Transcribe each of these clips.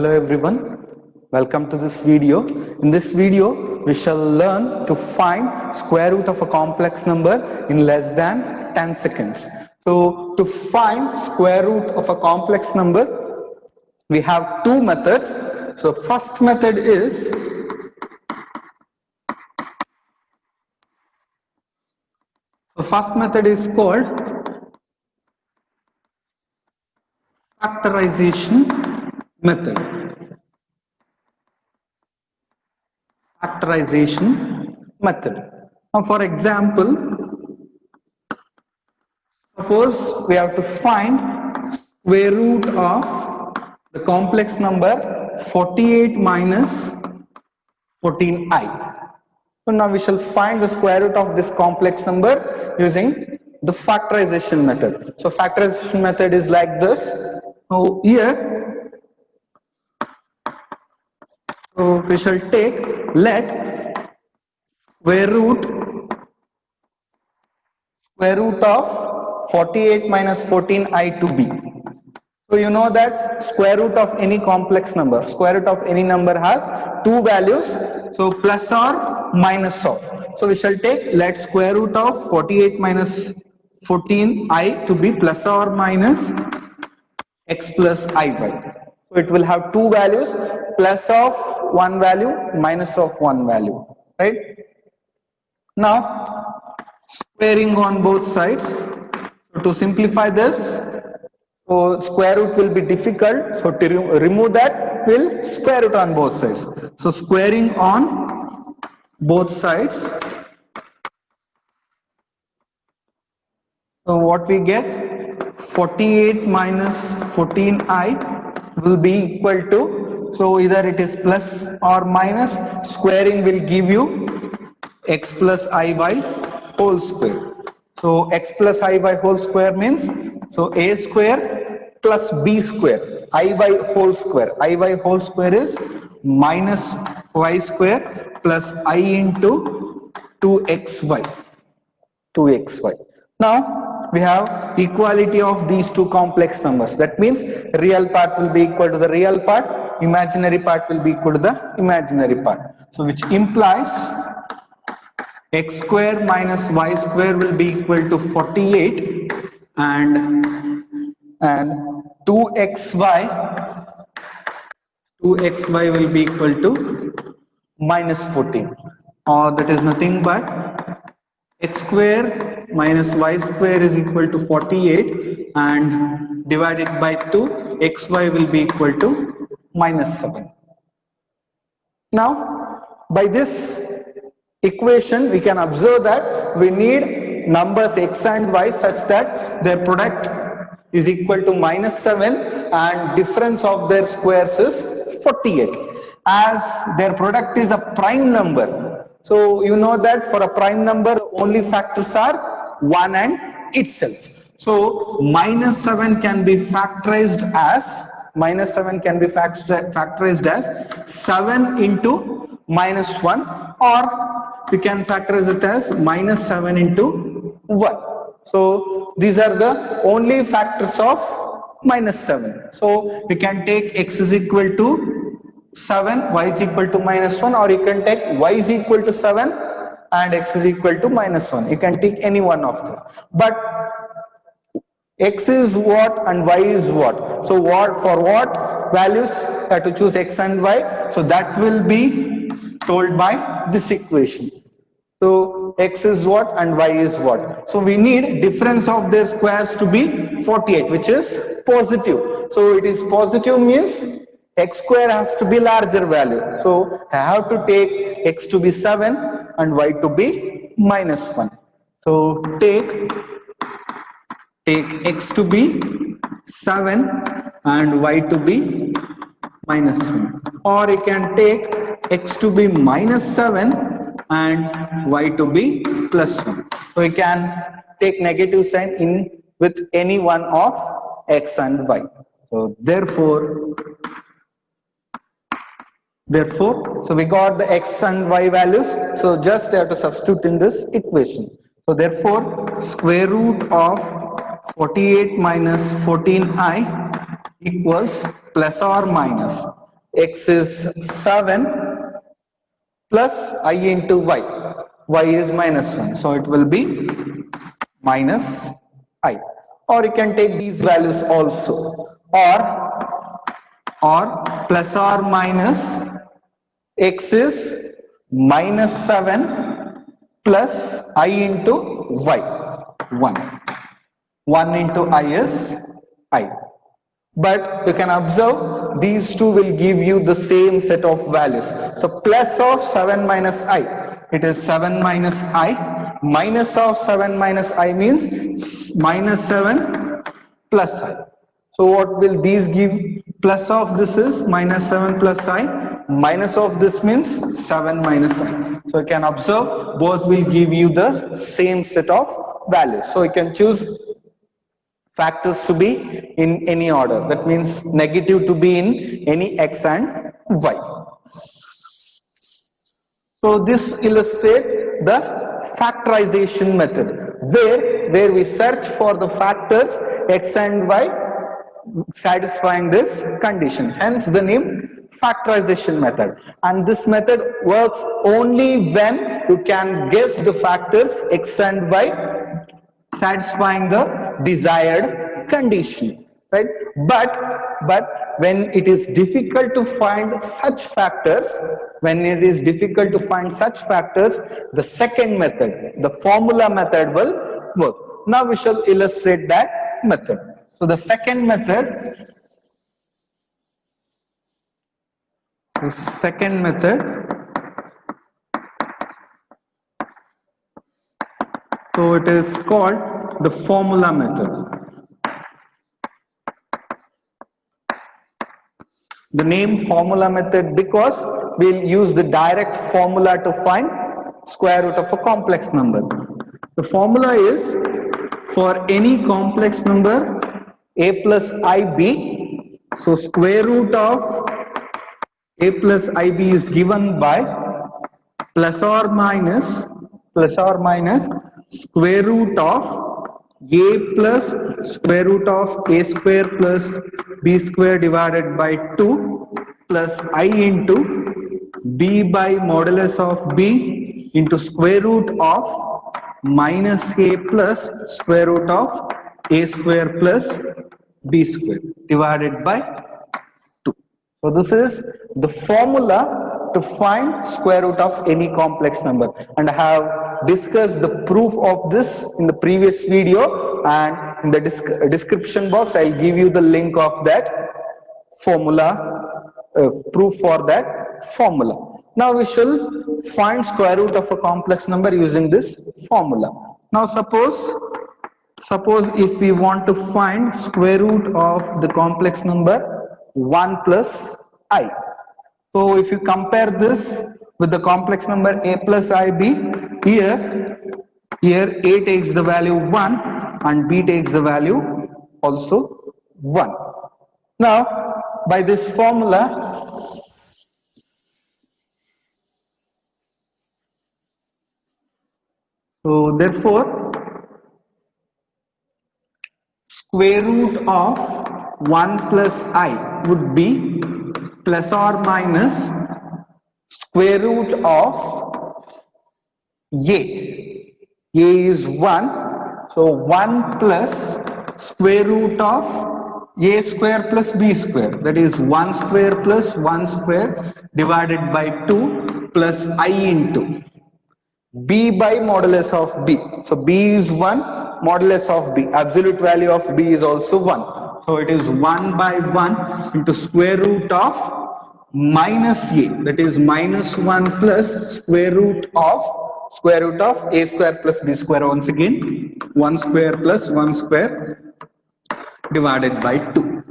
Hello everyone, welcome to this video. In this video, we shall learn to find square root of a complex number in less than 10 seconds. So to find square root of a complex number, we have two methods. So first method is called factorization method. Now, for example, suppose we have to find square root of the complex number 48 minus 14i. So now we shall find the square root of this complex number using the factorization method. So factorization method is like this. So here, so we shall take let square root of 48 minus 14i to be. So you know that square root of any complex number, square root of any number has two values, so plus or minus of. So we shall take let square root of 48 minus 14i to be plus or minus x plus iy. So it will have two values, plus of one value, minus of one value, right? Now squaring on both sides. So to simplify this, so square root will be difficult. So to remove that, we'll square root on both sides. So squaring on both sides. So what we get? 48 minus 14i will be equal to, so either it is plus or minus, squaring will give you x plus iy whole square. So x plus iy whole square means, so a square plus b square, iy whole square. Iy whole square is minus y square plus I into 2xy. Now we have equality of these two complex numbers. That means real part will be equal to the real part, imaginary part will be equal to the imaginary part. So which implies x square minus y square will be equal to 48 and 2xy will be equal to minus 14, or that is nothing but x square minus y square is equal to 48 and divided by 2, xy will be equal to minus 7. Now by this equation we can observe that we need numbers x and y such that their product is equal to minus 7 and difference of their squares is 48. As their product is a prime number, so you know that for a prime number only factors are 1 and itself. So minus 7 can be factorized as, factorized as 7 into minus 1, or we can factorize it as minus 7 into 1. So these are the only factors of minus 7. So we can take x is equal to 7, y is equal to minus 1, or you can take y is equal to 7 and x is equal to minus 1. You can take any one of those. But x is what and y is what. So for what values you have to choose x and y. So that will be told by this equation. So x is what and y is what. So we need difference of their squares to be 48, which is positive. So it is positive means x square has to be larger value. So I have to take x to be 7 and y to be minus 1. So take x to be 7 and y to be minus 1. Or you can take x to be minus 7 and y to be plus 1. So you can take negative sign in with any one of x and y. So therefore, so we got the x and y values. So just have to substitute in this equation. So therefore, square root of 48 minus 14i equals plus or minus x is 7 plus I into y. Y is minus 1. So it will be minus I. Or you can take these values also. Or plus or minus x is minus 7 plus I into y. 1. 1 into I is I. But you can observe these two will give you the same set of values. So plus of 7 minus I, it is 7 minus I. Minus of 7 minus I means minus 7 plus I. So what will these give? Plus of this is minus 7 plus I. Minus of this means 7 minus I. So you can observe both will give you the same set of values. So you can choose factors to be in any order. That means negative to be in any x and y. So this illustrates the factorization method, where we search for the factors x and y satisfying this condition. Hence the name factorization method. And this method works only when you can guess the factors x and y satisfying the desired condition, right? But when it is difficult to find such factors, the second method, the formula method will work. Now we shall illustrate that method. So the second method, so it is called the formula method. The name formula method because we'll use the direct formula to find square root of a complex number. The formula is for any complex number a plus ib, so square root of a plus ib is given by plus or minus square root of a plus square root of a square plus b square divided by 2 plus I into b by modulus of b into square root of minus a plus square root of a square plus b square divided by 2. So this is the formula to find square root of any complex number, and I have discussed the proof of this in the previous video, and in the description box I'll give you the link of that formula, proof for that formula. Now we shall find square root of a complex number using this formula. Now suppose if we want to find square root of the complex number 1 plus I. So if you compare this with the complex number a plus ib, here a takes the value 1 and b takes the value also 1. Now by this formula, so therefore square root of 1 plus I would be plus or minus square root of a. A is 1, so 1 plus square root of a square plus b square, that is 1 square plus 1 square divided by 2 plus I into b by modulus of b. So b is 1, modulus of b, absolute value of b is also 1. So it is 1 by 1 into square root of minus a, that is minus 1 plus square root of a square plus b square, once again 1 square plus 1 square divided by 2.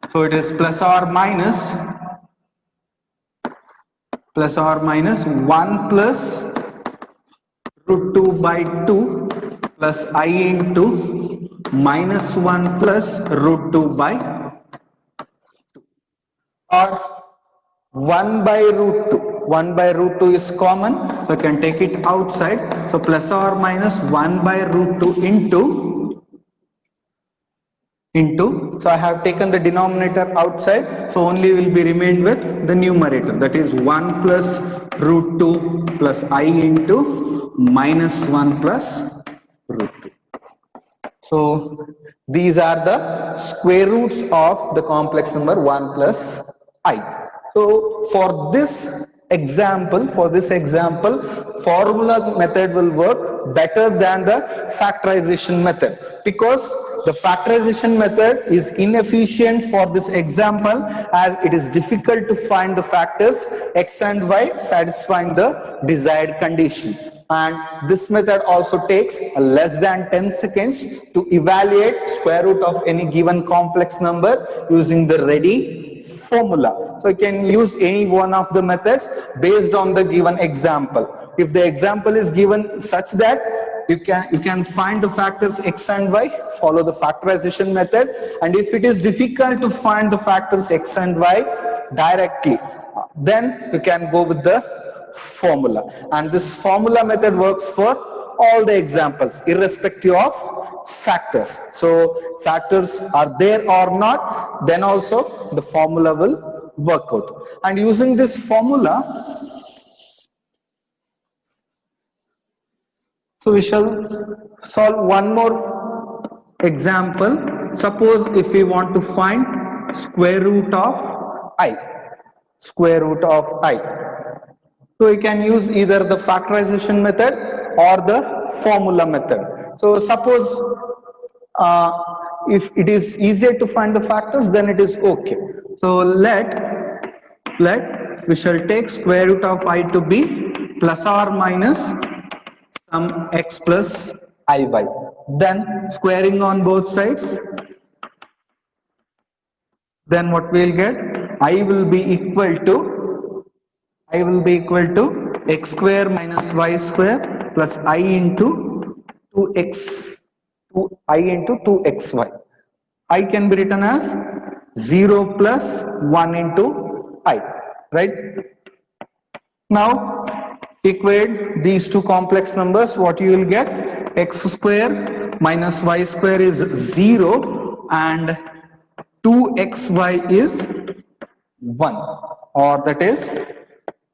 So it is plus or minus 1 plus root 2 by 2 plus I into minus 1 plus root 2 by 2, or 1 by root 2. 1 by root 2 is common, so I can take it outside. So plus or minus 1 by root 2 into into, so I have taken the denominator outside, so only will be remained with the numerator, that is 1 plus root 2 plus I into minus 1 plus root 2. So these are the square roots of the complex number 1 plus I. So for this example, formula method will work better than the factorization method, because the factorization method is inefficient for this example, as it is difficult to find the factors x and y satisfying the desired condition. And this method also takes less than 10 seconds to evaluate square root of any given complex number using the ready formula. So you can use any one of the methods based on the given example. If the example is given such that you can find the factors x and y, follow the factorization method, and if it is difficult to find the factors x and y directly, then you can go with the formula. And this formula method works for all the examples irrespective of factors. So factors are there or not, then also the formula will work out. And using this formula, so we shall solve one more example. Suppose if we want to find square root of I. So you can use either the factorization method or the formula method. So suppose if it is easier to find the factors, then it is okay. So let we shall take square root of I to be plus or minus some x plus iy. Then squaring on both sides, then what we will get? I will be equal to x square minus y square plus I into 2xy. I can be written as 0 plus 1 into I, right? Now equate these two complex numbers, what you will get? X square minus y square is 0 and 2xy is 1, or that is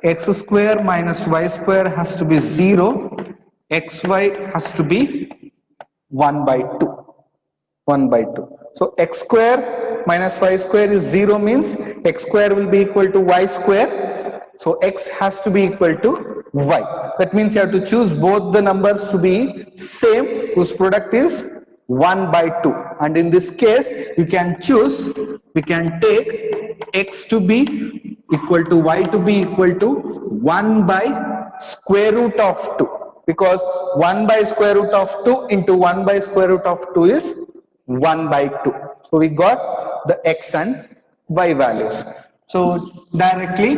x square minus y square has to be 0, xy has to be 1 by 2. So x square minus y square is 0 means x square will be equal to y square. So x has to be equal to y. That means you have to choose both the numbers to be same, whose product is 1 by 2. And in this case, we can take x to be equal to y to be equal to 1 by square root of 2, because 1 by square root of 2 into 1 by square root of 2 is 1 by 2. So we got the x and y values. So directly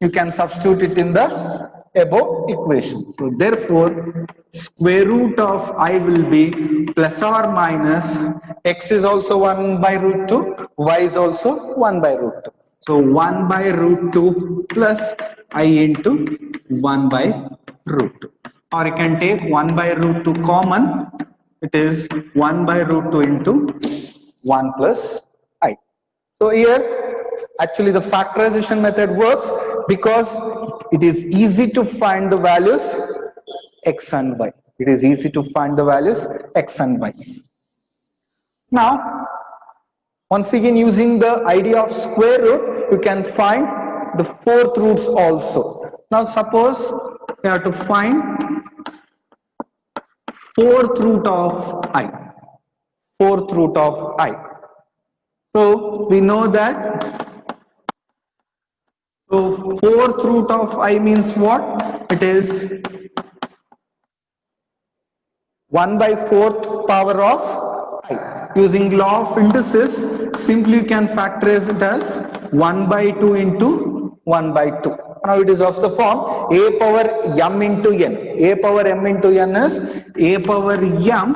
you can substitute it in the above equation. So therefore square root of I will be plus or minus x is also 1 by root 2, y is also 1 by root 2. So 1 by root 2 plus I into 1 by root 2. Or you can take 1 by root 2 common, it is 1 by root 2 into 1 plus I. So here actually the factorization method works because it is easy to find the values x and y. It is easy to find the values x and y. Now, once again using the idea of square root, you can find the fourth roots also. Now suppose you have to find fourth root of I. So we know that. So fourth root of I means what? It is 1 by 4th power of I. Using law of indices, simply you can factorize it as 1 by 2 into 1 by 2. Now it is of the form a power m into n. A power m into n is a power m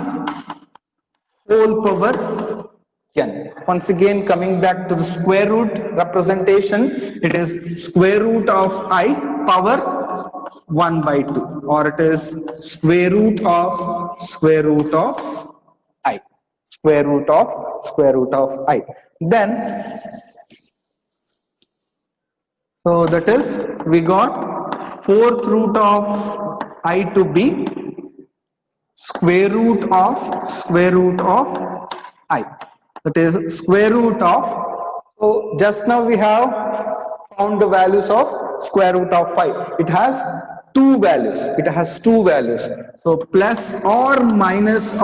whole power n. Once again coming back to the square root representation, it is square root of I power 1 by 2, or it is square root of I. square root of I. Then, so that is, we got fourth root of I to be square root of I. That is square root of, so just now we have found the values of square root of 5. It has two values. So plus or minus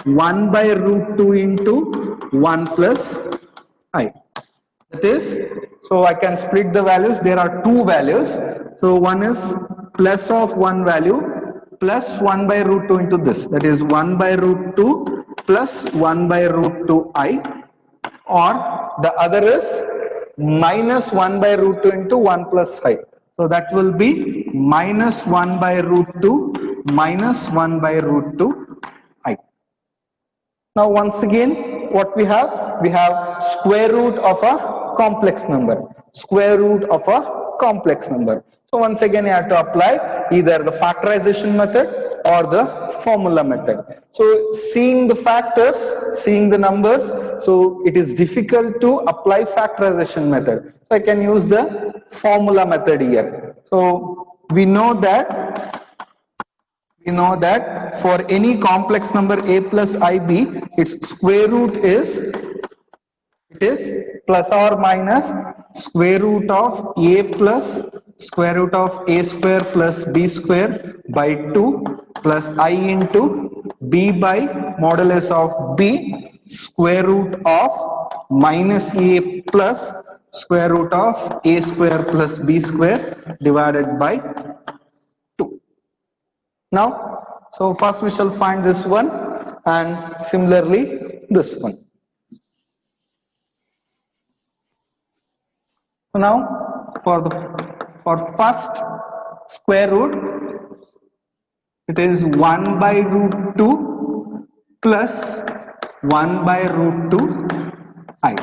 1 by root 2 into 1 plus I. That is, so I can split the values. There are two values. So one is plus of one value plus 1 by root 2 into this. That is 1 by root 2 plus 1 by root 2 I. Or the other is minus 1 by root 2 into 1 plus I. So that will be minus 1 by root 2 minus 1 by root 2 I. Now once again, what we have? We have square root of a complex number. So once again, you have to apply either the factorization method or the formula method. So seeing the factors, seeing the numbers, so it is difficult to apply factorization method. So I can use the formula method here. So we know that for any complex number a plus ib, its square root is plus or minus square root of a plus square root of a square plus b square by 2 plus I into b by modulus of b square root of minus a plus square root of a square plus b square divided by 2. Now, so first we shall find this one and similarly this one. So now for first square root, it is 1 by root 2 plus 1 by root 2 I.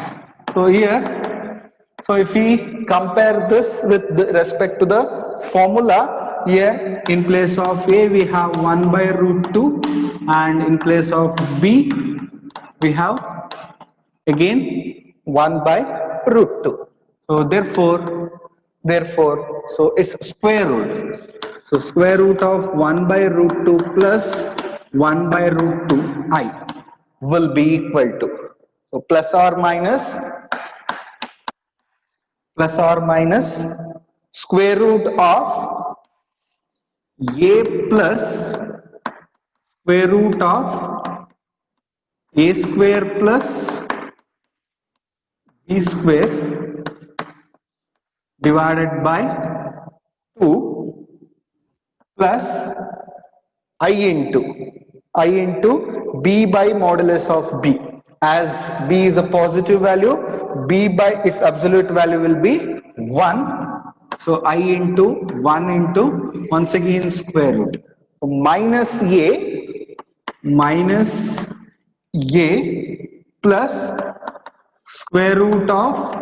So here, so if we compare this with respect to the formula, here in place of a we have 1 by root 2 and in place of b we have again 1 by root 2. So therefore, so it's square root. So square root of 1 by root 2 plus 1 by root 2 I will be equal to, so plus or minus square root of a plus square root of a square plus b square divided by 2 plus I into b by modulus of b. As b is a positive value, b by its absolute value will be 1. So I into 1 into once again square root. So minus a plus square root of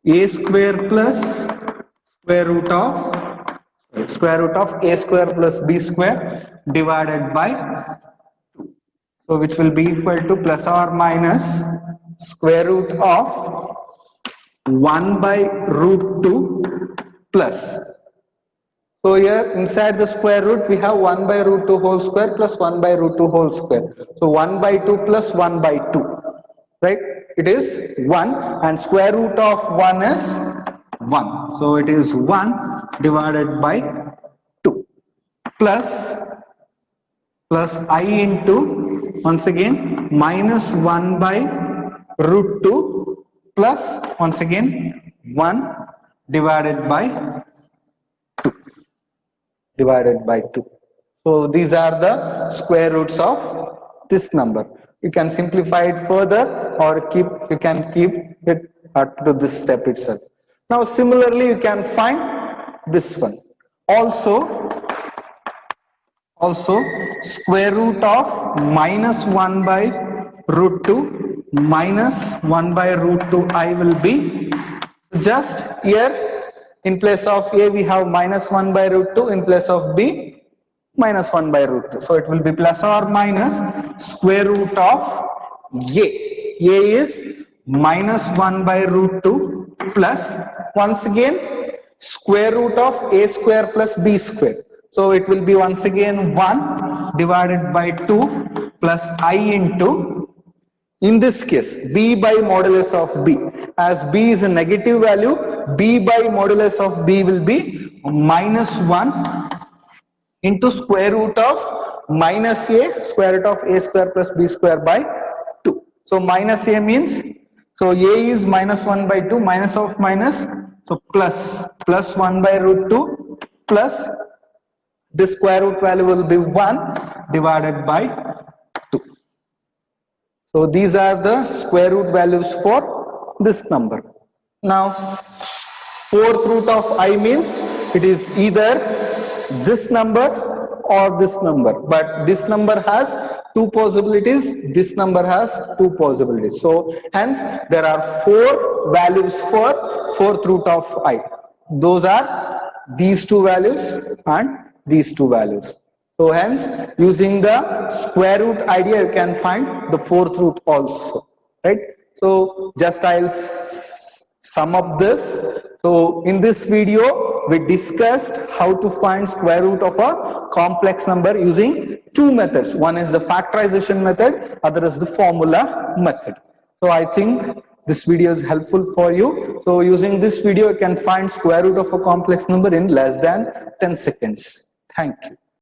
a square plus square root of a square plus b square divided by 2. So which will be equal to plus or minus square root of 1 by root 2 plus. So here inside the square root we have 1 by root 2 whole square plus 1 by root 2 whole square. So 1 by 2 plus 1 by 2. Right? It is 1 and square root of 1 is 1. So it is 1 divided by 2 plus I into once again minus 1 by root 2 plus once again 1 divided by 2. So these are the square roots of this number. You can simplify it further or you can keep it up to this step itself. Now similarly you can find this one. Also square root of minus 1 by root 2 minus 1 by root 2 I will be just here in place of a we have minus 1 by root 2, in place of b minus 1 by root 2. So it will be plus or minus square root of a. A is minus 1 by root 2 plus once again square root of a square plus b square. So it will be once again 1 divided by 2 plus I into, in this case, b by modulus of b. As b is a negative value, b by modulus of b will be minus 1 into square root of minus a square root of a square plus b square by 2. So minus a means, so a is minus 1 by 2, minus of minus, so plus 1 by root 2 plus the square root value will be 1 divided by 2. So these are the square root values for this number. Now fourth root of I means it is either this number or this number, but this number has two possibilities, this number has two possibilities. So hence there are four values for fourth root of I. Those are these two values and these two values. So hence using the square root idea you can find the fourth root also, right? So just I'll sum up this. So in this video we discussed how to find square root of a complex number using two methods. One is the factorization method, other is the formula method. So I think this video is helpful for you. So using this video you can find square root of a complex number in less than 10 seconds. Thank you.